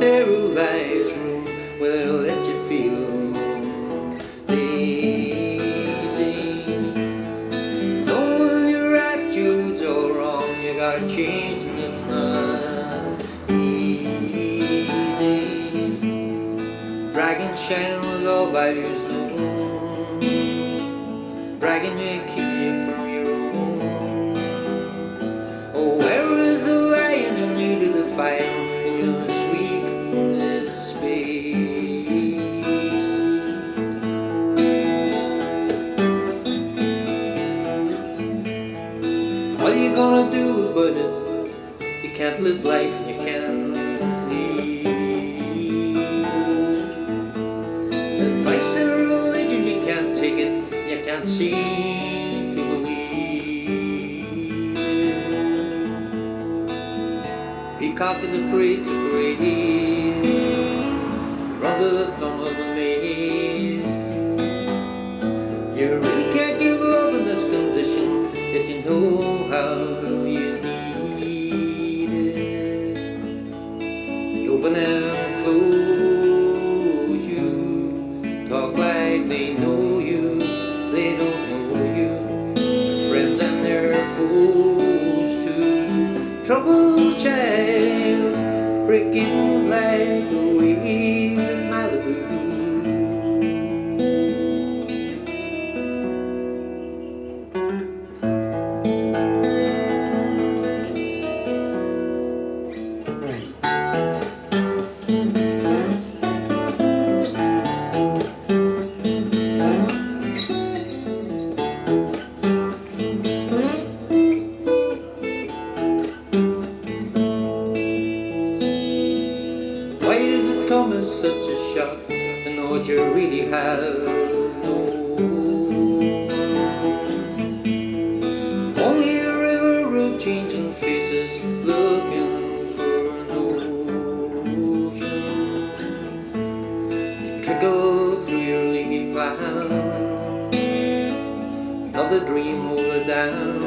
sterilized room where they'll let you feel lazy. Know when your attitude's all wrong, you gotta change and it's not easy. Dragging shining with all values known, bragging you keep you from your own. Oh, where is the lion who knew to the fire in your sweetness space? What are you gonna do about it? You can't live life and you can't lead. Advice and religion, you can't take it, you can't seem to believe. Peacock is afraid to breathe, under the thumb of the maid. You really can't give love in this condition, yet you know how you need it. You open and close you, talk like they know you, they don't know you. Their friends and their foes too. Troubled child, breaking like the waves in Malibu. Why does it come as such a shock to know what you really have known? Only a river of changing faces looking for an ocean. You trickle through your leafy plan, another dream over down.